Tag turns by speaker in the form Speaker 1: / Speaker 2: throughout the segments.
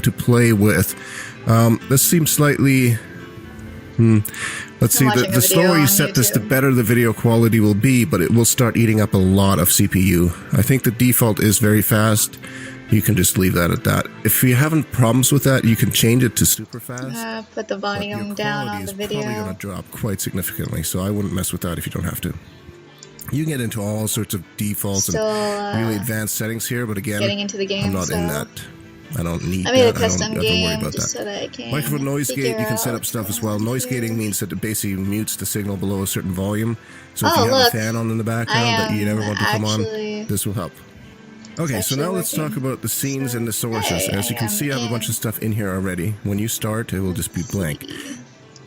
Speaker 1: to play with. This seems slightly... Let's see, the slower you set this, the better the video quality will be, but it will start eating up a lot of CPU. I think the default is very fast. You can just leave that at that. If you're having problems with that, you can change it to super fast.
Speaker 2: Put the volume down on the video.
Speaker 1: It's probably going to drop quite significantly, so I wouldn't mess with that if you don't have to. You can get into all sorts of defaults and really advanced settings here, but again,
Speaker 2: getting into the game,
Speaker 1: I'm not in that. I don't need that.
Speaker 2: I made a custom
Speaker 1: I don't have to worry about that.
Speaker 2: so that I can
Speaker 1: Microphone noise gate, you can set up stuff as well. Noise gating means that it basically mutes the signal below a certain volume. So if you have a fan on in the background that you never want to come on, this will help. Okay, so now let's talk about the scenes and the sources. As you can see, I have a bunch of stuff in here already. When you start, it will just be blank.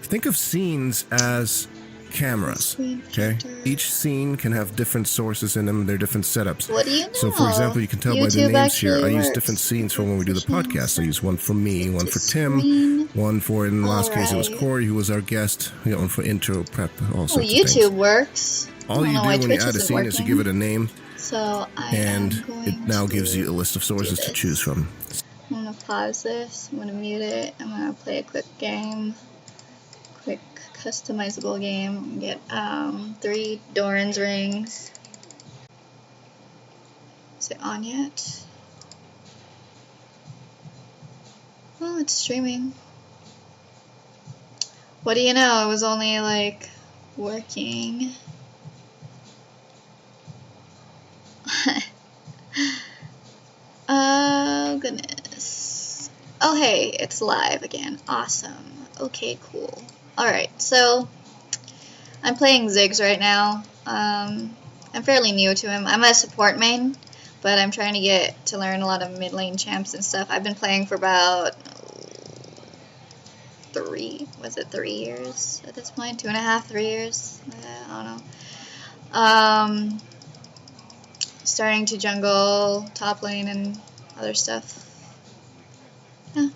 Speaker 1: Think of scenes as cameras, okay? Each scene can have different sources in them, they're different setups.
Speaker 2: What do you know?
Speaker 1: So for example, you can tell by the names here, I use different scenes for when we do the podcast. I use one for me, one for Tim, one for, in the last case it was Corey, who was our guest. We got one for intro, prep, all sorts of things.
Speaker 2: YouTube works.
Speaker 1: All you do when you add a scene is you give it a name,
Speaker 2: so
Speaker 1: and it now gives you a list of sources to choose from.
Speaker 2: I'm going to pause this, I'm going to mute it, I'm going to play a quick game. Quick customizable game. Get 3 Doran's rings. Is it on yet? Oh, it's streaming. What do you know? It was only like working. Oh goodness. Oh hey, it's live again. Awesome. Okay, cool. Alright, so I'm playing Ziggs right now. I'm fairly new to him. I'm a support main, but I'm trying to get to learn a lot of mid lane champs and stuff. I've been playing for about 3 years at this point? 2.5, 3 years? I don't know. Starting to jungle, top lane, and other stuff. Yeah.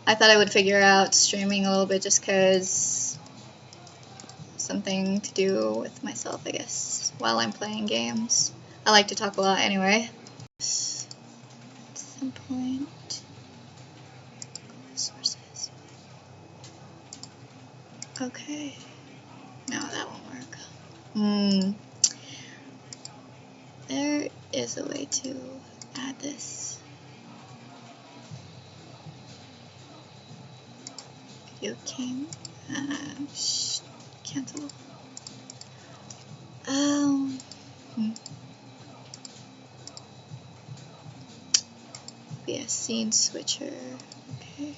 Speaker 2: I thought I would figure out streaming a little bit just because something to do with myself, I guess, while I'm playing games. I like to talk a lot anyway. At some point. Sources. Okay. No, that won't work. There is a way to add this. Video came. Cancel. Be a scene switcher. Okay.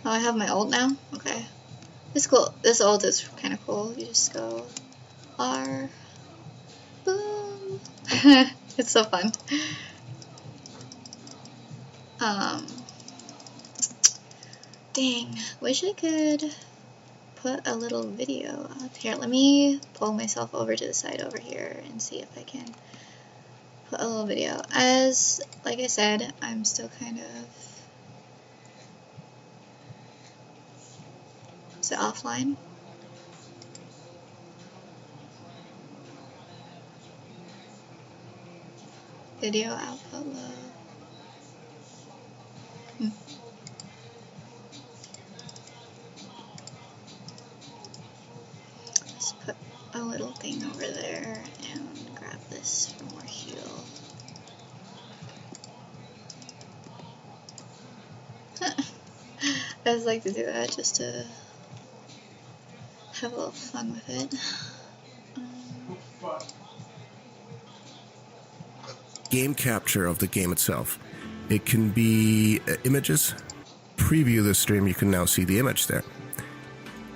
Speaker 2: Oh, I have my ult now? Okay. This cool. This ult is kind of cool. You just go R. Boom. It's so fun. Dang. Wish I could put a little video up here. Let me pull myself over to the side over here and see if I can put a little video. As, like I said, I'm still kind of... Is it offline? Video output low. Let's put a little thing over there and grab this for more heal. I just like to do that just to have a little fun with it.
Speaker 1: Game capture of the game itself. It can be images. Preview the stream, you can now see the image there.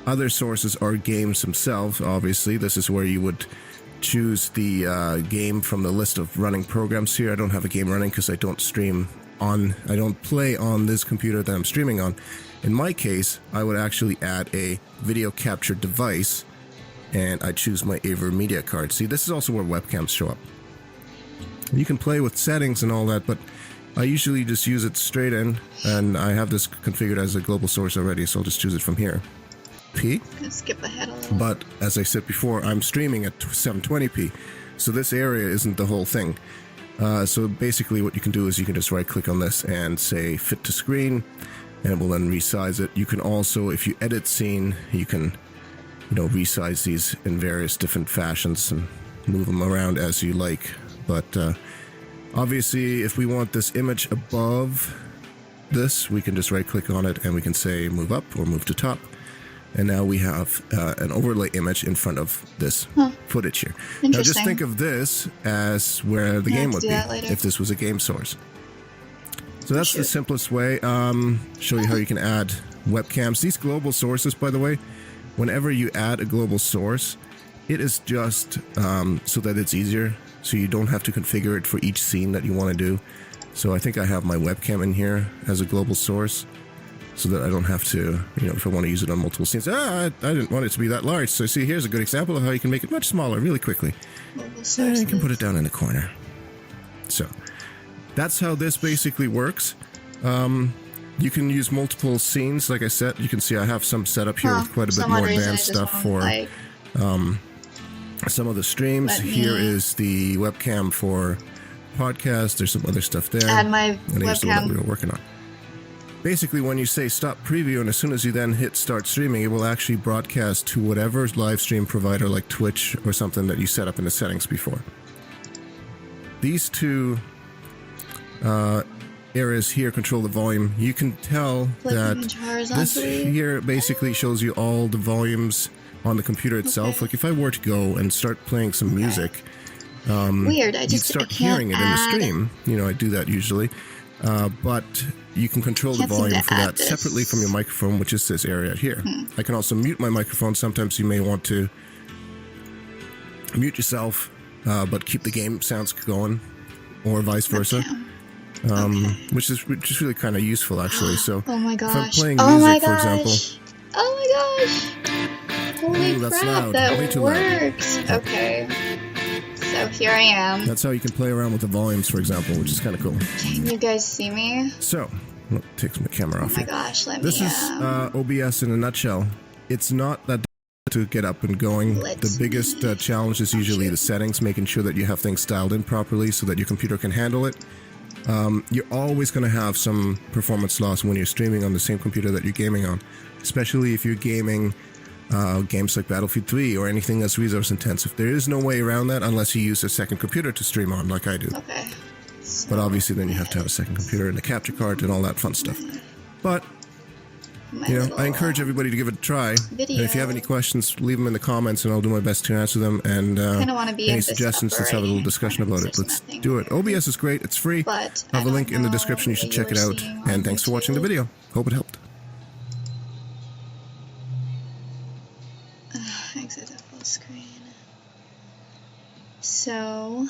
Speaker 1: Other sources are games themselves, obviously. This is where you would choose the game from the list of running programs here. I don't have a game running because I don't play on this computer that I'm streaming on. In my case, I would actually add a video capture device and I choose my Aver media card. See, this is also where webcams show up. You can play with settings and all that, but I usually just use it straight in, and I have this configured as a global source already, so I'll just choose it from here.
Speaker 2: Skip ahead a little.
Speaker 1: But as I said before, I'm streaming at 720p, so this area isn't the whole thing. So basically what you can do is you can just right click on this and say fit to screen, and it will then resize it. You can also, if you edit scene, you can, resize these in various different fashions and move them around as you like. But obviously, if we want this image above this, we can just right click on it and we can say move up or move to top. And now we have an overlay image in front of this footage here. Now just think of this as where the game would be if this was a game source. So that's the simplest way. Show you how you can add webcams. These global sources, by the way, whenever you add a global source, it is just so that it's easier. So you don't have to configure it for each scene that you want to do. So I think I have my webcam in here as a global source, so that I don't have to, if I want to use it on multiple scenes. I didn't want it to be that large. So see, here's a good example of how you can make it much smaller really quickly. And you can put it down in the corner. So that's how this basically works. You can use multiple scenes. Like I said, you can see I have some set up here with quite a bit more advanced stuff for some of the streams. Here is the webcam for podcast. There's some other stuff there.
Speaker 2: Add my
Speaker 1: and here's the one that
Speaker 2: webcam.
Speaker 1: we were working on. Basically, when you say stop preview, and as soon as you then hit start streaming, it will actually broadcast to whatever live stream provider like Twitch or something that you set up in the settings before. These two areas here control the volume. You can tell that this here basically shows you all the volumes on the computer itself. Like if I were to go and start playing some music,
Speaker 2: weird.
Speaker 1: you'd start hearing it in the stream. I do that usually. But you can control the volume for that separately from your microphone, which is this area here. I can also mute my microphone. Sometimes you may want to mute yourself, but keep the game sounds going, or vice versa. Which is really kind of useful, actually. So
Speaker 2: oh my gosh.
Speaker 1: If I'm playing music, for example.
Speaker 2: Oh my gosh. Holy
Speaker 1: that's
Speaker 2: crap,
Speaker 1: loud.
Speaker 2: that
Speaker 1: Way too
Speaker 2: works.
Speaker 1: loud.
Speaker 2: Okay. So here I am.
Speaker 1: That's how you can play around with the volumes, for example, which is kind of cool.
Speaker 2: Can you guys see me?
Speaker 1: So, takes my camera off.
Speaker 2: Oh my
Speaker 1: here.
Speaker 2: gosh,
Speaker 1: This is OBS in a nutshell. It's not that to get up and going. The biggest challenge is usually the settings, making sure that you have things dialed in properly so that your computer can handle it. You're always going to have some performance loss when you're streaming on the same computer that you're gaming on, especially if you're gaming games like Battlefield 3 or anything that's resource intensive. There is no way around that unless you use a second computer to stream on like I do.
Speaker 2: Okay. So
Speaker 1: but obviously then you have to have a second computer and a capture card and all that fun stuff. But I encourage everybody to give it a try. And if you have any questions, leave them in the comments and I'll do my best to answer them. And any suggestions, let's have a little discussion about it. Let's do it. OBS is great. It's free. I have a link in the description. You should check it out. And thanks for watching the video. Hope it helped.
Speaker 2: Exit to full screen. So,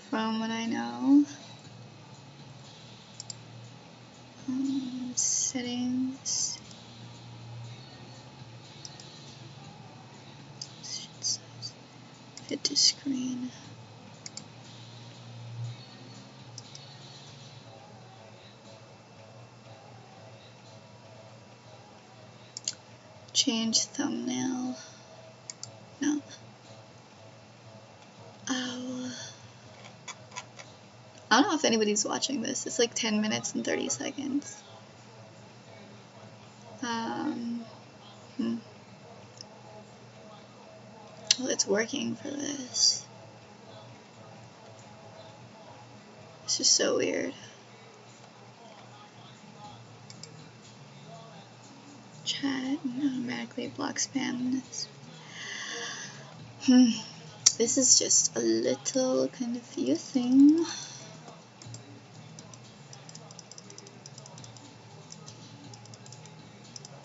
Speaker 2: from what I know, settings, fit to screen. Change thumbnail. No. Oh. I don't know if anybody's watching this. It's like 10 minutes and 30 seconds. Well, it's working for this. This is so weird. Chat and automatically block spam. This is just a little confusing.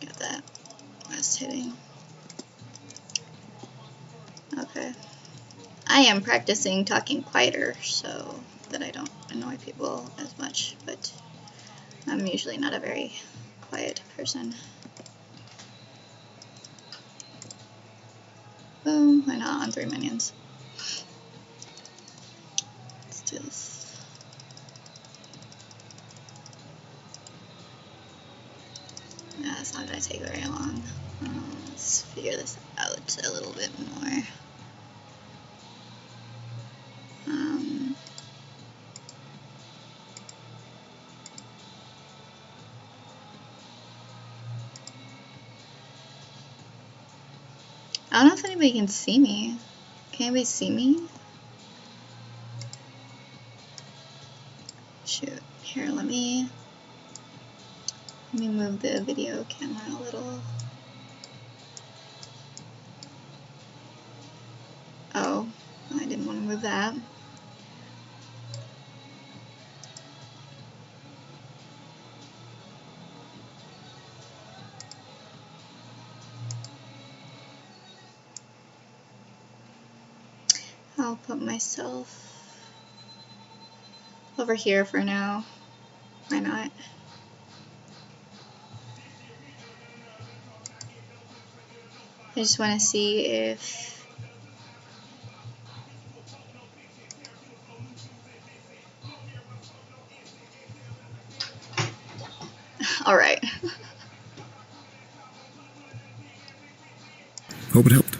Speaker 2: Got that. That's hitting. Okay. I am practicing talking quieter so that I don't annoy people as much, but I'm usually not a very quiet person. Boom, why not on 3 minions? Let's do this. Yeah, it's not going to take very long. Let's figure this out a little bit more. I don't know if anybody can see me. Can anybody see me? Shoot. Here, let me move the video camera a little. Oh, I didn't want to move that. I'll put myself over here for now. Why not? I just want to see if all right.
Speaker 1: Hope it helped.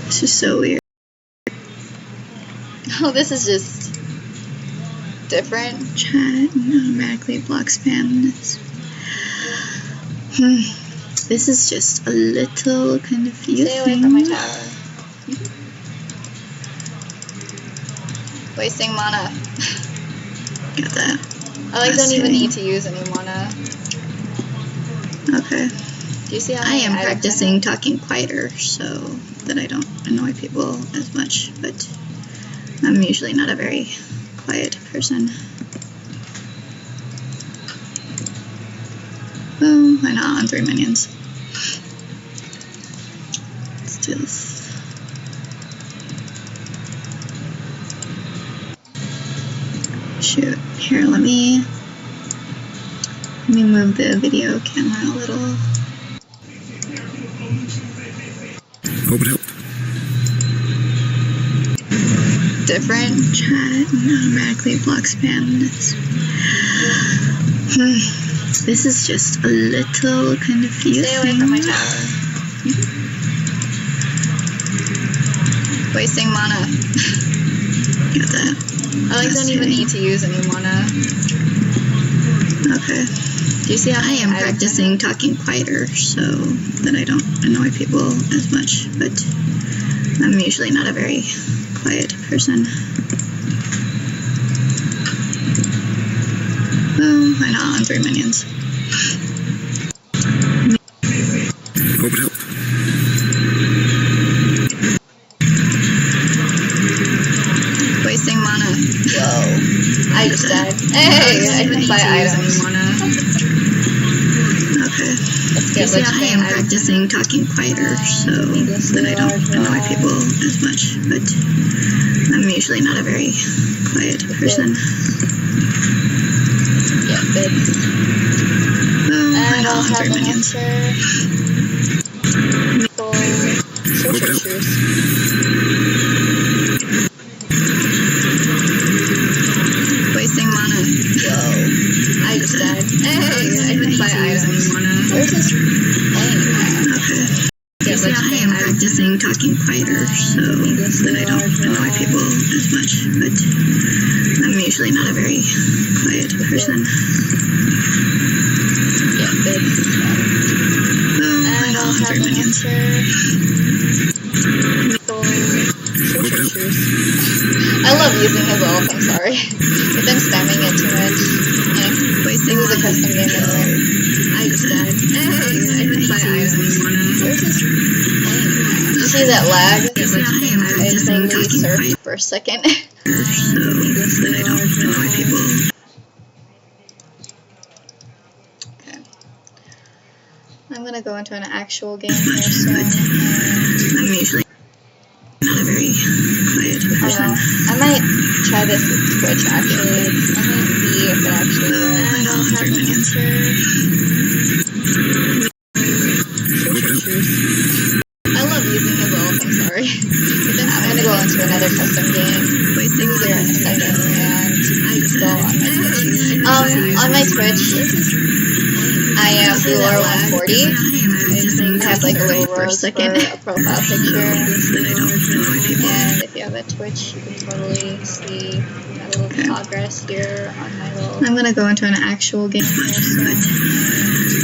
Speaker 2: This is so weird. Oh, this is just different. Chat automatically block spam. This is just a little confusing. Stay away from my tower. Wasting mana. Get that. I don't even need to use any mana. Okay. Do you see how I am practicing talking quieter so that I don't annoy people as much, but I'm usually not a very quiet person. Boom, why not on 3 minions? Let's do this. Shoot, here, let me move the video camera a little.
Speaker 1: Hope it helped.
Speaker 2: Different. Chat automatically block spam. This is just a little confusing. Stay away from my tower. Wasting mana. Get that. I don't even need to use any mana. Okay. Do you see how I am practicing talking quieter so that I don't annoy people as much, but I'm usually not a very quiet person. Boom, why not on 3 minions?
Speaker 1: Hope it helped.
Speaker 2: Wasting mana. Whoa. I just died. Hey, I can buy items. Okay. Let's get I am practicing talking quieter so that I don't annoy people as much, but I'm usually not a very quiet person. Yeah, bits. And I'll have an answer. Wasting mana. Whoa. I just died. Hey, I can buy items. Where's this playing? Okay. Yeah, I am practicing talking quieter so that I don't annoy people as much, but I'm usually not a very quiet person. Yeah, bits. And I'll have an answer. I love using his ult, I'm sorry. If I'm spamming it too much. Wasting was a custom game anyway. I just died. Hey, I can buy items. Where's this playing? Did you see that lag? I just totally surfed for a second. Okay. I'm gonna go into an actual game here soon. I'm usually not a very quiet person. I might try this with Twitch actually. Let me see if it actually works. And I'll have an answer. I love using his ult, I'm sorry. I'm gonna go into another custom game. Wasting here in a second, and I'm still on my Twitch. On my Twitch, I am Blu3Typh00n. I have like a little rose for a profile picture. And if you have a Twitch, you can totally see my little progress here on my little. I'm gonna go into an actual game here soon.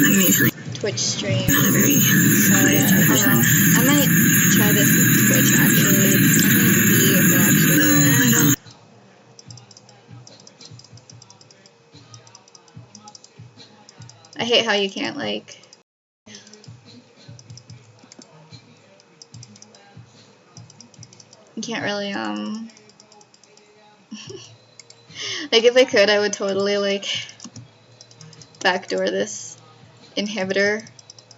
Speaker 2: I'm usually Twitch stream. So yeah, I might try this with Twitch actually. Let me see if it actually works. I hate how you can't like. You can't really like if I could I would totally like backdoor this inhibitor,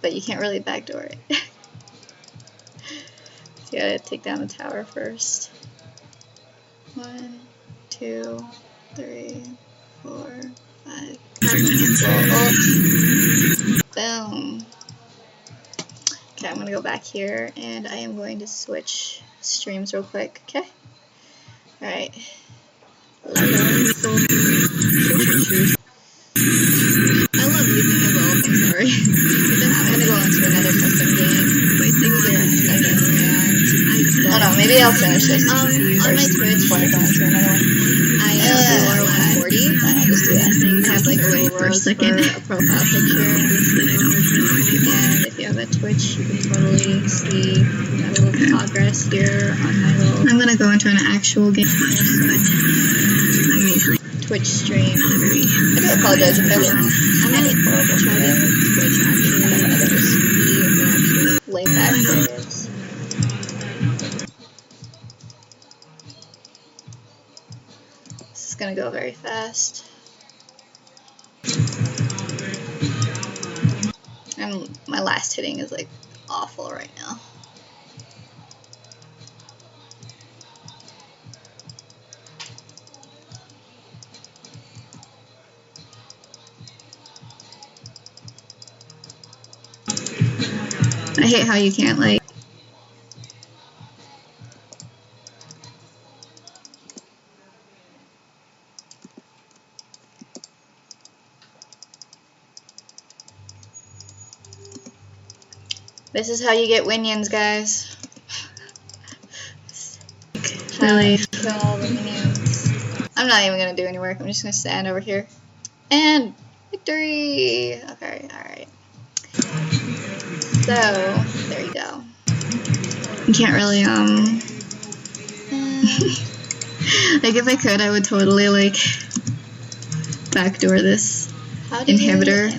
Speaker 2: but you can't really backdoor it. So you gotta take down the tower first. 1, 2, 3, 4, 5. Boom. Okay, I'm gonna go back here and I am going to switch streams real quick. Okay. All right. I love using his ult, I'm sorry. But then I'm gonna go into another custom game here in a second, and oh no, maybe I'll finish this on my Twitch before I go into another one. I am 140, I'll just do that. I have like a little rose for a profile picture, and if you have a Twitch, you can totally see my little progress here on my little. I'm gonna go into an actual game. Twitch stream. I do apologize if I look. I might try to Twitch actually. I'm gonna go see if it actually lay back areas. This is gonna go very fast. And my last hitting is like awful right now. I hate how you can't like. This is how you get winions, guys. Really kill all the minions. I'm not even gonna do any work. I'm just gonna stand over here. And victory! Okay, alright. So, there you go. You can't really, like if I could, I would totally like backdoor this inhibitor,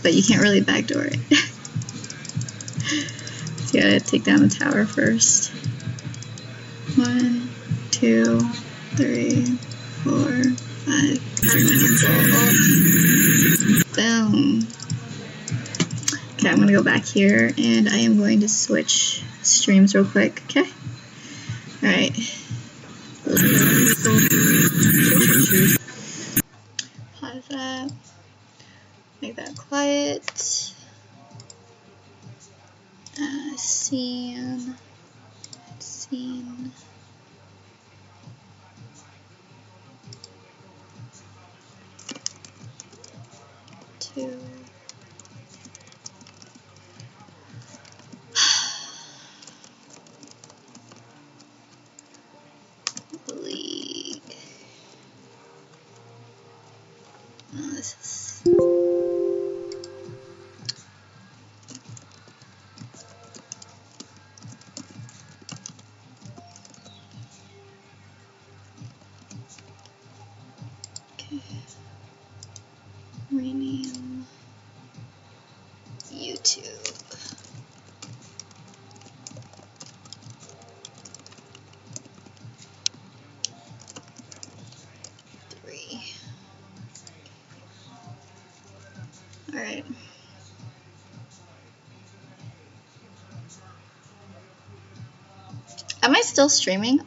Speaker 2: but you can't really backdoor it. So you gotta take down the tower first. 1, 2, 3, 4, 5. Boom. Okay, I'm gonna go back here and I am going to switch streams real quick. Okay. All right. Pause that. Make that quiet. Scene. 2. League. Oh, this is. Okay. Rename YouTube. Alright. Am I still streaming?